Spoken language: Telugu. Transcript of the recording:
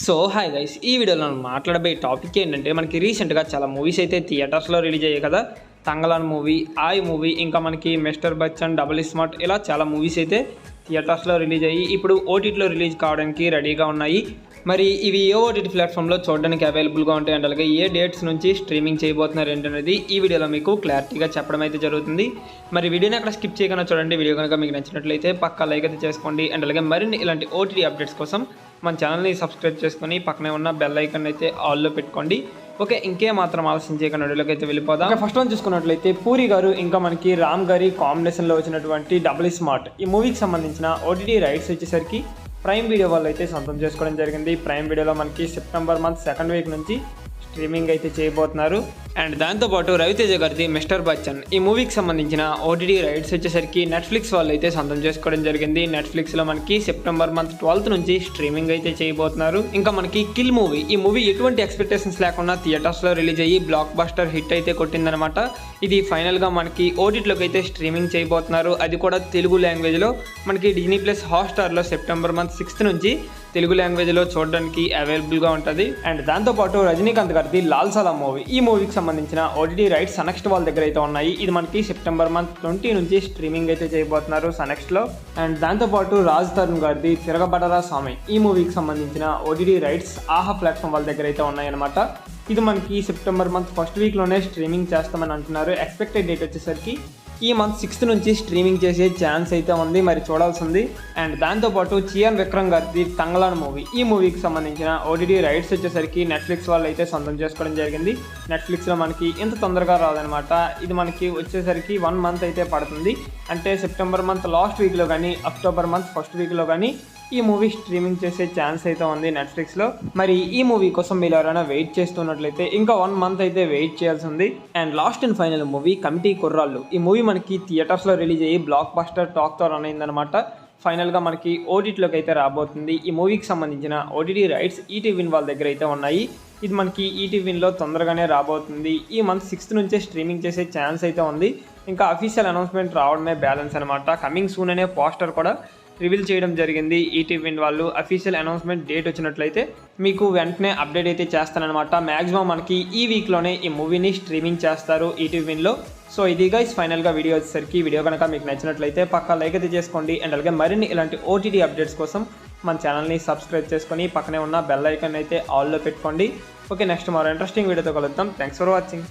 సో హాయ్ గైస్, ఈ వీడియోలో మనం మాట్లాడబోయే టాపిక్ ఏంటంటే మనకి రీసెంట్గా చాలా మూవీస్ అయితే థియేటర్స్లో రిలీజ్ అయ్యాయి కదా. తంగలాన్ మూవీ, ఆయ్ మూవీ, ఇంకా మనకి మిస్టర్ బచ్చన్, డబుల్ స్మార్ట్, ఇలా చాలా మూవీస్ అయితే థియేటర్స్లో రిలీజ్ అయ్యి ఇప్పుడు ఓటీటీలో రిలీజ్ కావడానికి రెడీగా ఉన్నాయి. మరి ఇవి ఏ ఓటీటీ ప్లాట్ఫామ్లో చూడడానికి అవైలబుల్గా ఉంటాయి అంటే అలాగే ఏ డేట్స్ నుంచి స్ట్రీమింగ్ చేయబోతున్నారు ఏంటనేది ఈ వీడియోలో మీకు క్లారిటీగా చెప్పడం అయితే జరుగుతుంది. మరి వీడియోని అక్కడ స్కిప్ చేయకుండా చూడండి. వీడియో కనుక మీకు నచ్చినట్లయితే పక్కా లైక్ అయితే చేసుకోండి. అండ్ అలాగే మరిన్ని ఇలాంటి ఓటీటీ అప్డేట్స్ కోసం మన ఛానల్ని సబ్స్క్రైబ్ చేసుకొని పక్కనే ఉన్న బెల్ ఐకాన్ అయితే ఆల్లో పెట్టుకోండి. ఓకే, ఇంకే మాత్రం ఆలస్యం చేయకుండా వీడియోకి అయితే వెళ్ళిపోదాం. ఫస్ట్ వన్ చూసుకున్నట్లయితే పూరి గారు ఇంకా మనకి రామ్ గారి కాంబినేషన్లో వచ్చినటువంటి డబుల్ స్మార్ట్ ఈ మూవీకి సంబంధించిన ఓటీటీ రైట్స్ వచ్చేసరికి ప్రైమ్ వీడియో వాళ్ళు అయితే సొంతం చేసుకోవడం జరిగింది. ప్రైమ్ వీడియోలో మనకి సెప్టెంబర్ మంత్ సెకండ్ వీక్ నుంచి స్ట్రీమింగ్ అయితే చేయబోతున్నారు. అండ్ దాంతోపాటు రవితేజ గారిది మిస్టర్ బచ్చన్ ఈ మూవీకి సంబంధించిన ఓటీటీ రైట్స్ వచ్చేసరికి నెట్ఫ్లిక్స్ వాళ్ళు అయితే సొంతం చేసుకోవడం జరిగింది. నెట్ఫ్లిక్స్లో మనకి సెప్టెంబర్ మంత్ 12th నుంచి స్ట్రీమింగ్ అయితే చేయబోతున్నారు. ఇంకా మనకి కిల్ మూవీ ఈ మూవీ ఎటువంటి ఎక్స్పెక్టేషన్స్ లేకుండా థియేటర్స్లో రిలీజ్ అయ్యి బ్లాక్ బస్టర్ హిట్ అయితే కొట్టిందనమాట. ఇది ఫైనల్గా మనకి ఓటీటీలోకి అయితే స్ట్రీమింగ్ చేయబోతున్నారు. అది కూడా తెలుగు లాంగ్వేజ్లో మనకి డిజ్నీ ప్లస్ హాట్స్టార్లో సెప్టెంబర్ మంత్ 6th నుంచి తెలుగు లాంగ్వేజ్లో చూడడానికి అవైలబుల్గా ఉంటుంది. అండ్ దాంతోపాటు రజనీకాంత్ గారిది లాల్ సలాం మూవీ ఈ మూవీకి సంబంధించిన ఓటీటీ రైట్స్ సనెక్స్ట్ వాళ్ళ దగ్గర అయితే ఉన్నాయి. ఇది మనకి సెప్టెంబర్ మంత్ 20 నుంచి స్ట్రీమింగ్ అయితే చేయబోతున్నారు సనెక్స్ట్లో. అండ్ దాంతోపాటు రాజ్ తరుణ్ గారిది తిరగబడరా స్వామి ఈ మూవీకి సంబంధించిన ఓటీటీ రైట్స్ ఆహా ప్లాట్ఫామ్ వాళ్ళ దగ్గర అయితే ఉన్నాయన్నమాట. ఇది మనకి సెప్టెంబర్ మంత్ ఫస్ట్ వీక్లోనే స్ట్రీమింగ్ చేస్తామని అంటున్నారు. ఎక్స్పెక్టెడ్ డేట్ వచ్చేసరికి ఈ మంత్ 6th నుంచి స్ట్రీమింగ్ చేసే ఛాన్స్ అయితే ఉంది, మరి చూడాల్సి ఉంది. అండ్ దాంతోపాటు చియాన్ విక్రమ్ గారిది తంగలాన్ మూవీ ఈ మూవీకి సంబంధించిన ఓటీటీ రైట్స్ వచ్చేసరికి నెట్ఫ్లిక్స్ వాళ్ళు అయితే సొంతం చేసుకోవడం జరిగింది. నెట్ఫ్లిక్స్లో మనకి ఇంత తొందరగా రాదనమాట. ఇది మనకి వచ్చేసరికి 1 month అయితే పడుతుంది. అంటే సెప్టెంబర్ మంత్ లాస్ట్ వీక్లో కానీ అక్టోబర్ మంత్ ఫస్ట్ వీక్లో కానీ ఈ మూవీ స్ట్రీమింగ్ చేసే ఛాన్స్ అయితే ఉంది నెట్ఫ్లిక్స్లో. మరి ఈ మూవీ కోసం మీరు ఎవరైనా వెయిట్ చేస్తున్నట్లయితే ఇంకా 1 month అయితే వెయిట్ చేయాల్సి ఉంది. And last and final movie committee కుర్రాళ్ళు ఈ మూవీ మనకి థియేటర్స్లో రిలీజ్ అయ్యి బ్లాక్ బస్టర్ టాక్తో రన్ అయిందనమాట. ఫైనల్గా మనకి ఓటీటీలోకి అయితే రాబోతుంది. ఈ మూవీకి సంబంధించిన ఓటీటీ రైట్స్ ఈటీవీన్ వాళ్ళ దగ్గర అయితే ఉన్నాయి. ఇది మనకి ఈటీవీన్లో తొందరగానే రాబోతుంది. ఈ మంత్ 6th నుంచే స్ట్రీమింగ్ చేసే ఛాన్స్ అయితే ఉంది. ఇంకా అఫీషియల్ అనౌన్స్మెంట్ రావడమే బ్యాలెన్స్ అనమాట. కమింగ్ సూన్ అనే పోస్టర్ కూడా రివీల్ చేయడం జరిగింది ఈటీవీన్ వాళ్ళు. అఫీషియల్ అనౌన్స్మెంట్ డేట్ వచ్చినట్లయితే మీకు వెంటనే అప్డేట్ అయితే చేస్తానమాట. మ్యాక్సిమం మనకి ఈ వీక్లోనే ఈ మూవీని స్ట్రీమింగ్ చేస్తారు ఈటీవీన్లో. సో ఇది గైస్ ఫైనల్గా వీడియో వచ్చేసరికి వీడియో కనుక మీకు నచ్చినట్లయితే పక్కా లైక్ అయితే చేసుకోండి. అండ్ అలాగే మరిన్ని ఇలాంటి ఓటీటీ అప్డేట్స్ కోసం మన ఛానల్ని సబ్స్క్రైబ్ చేసుకొని పక్కనే ఉన్న బెల్ ఐకాన్ అయితే ఆల్లో పెట్టుకోండి. ఓకే, నెక్స్ట్ మరో ఇంట్రెస్టింగ్ వీడియోతో కలుద్దాం. Thanks for watching.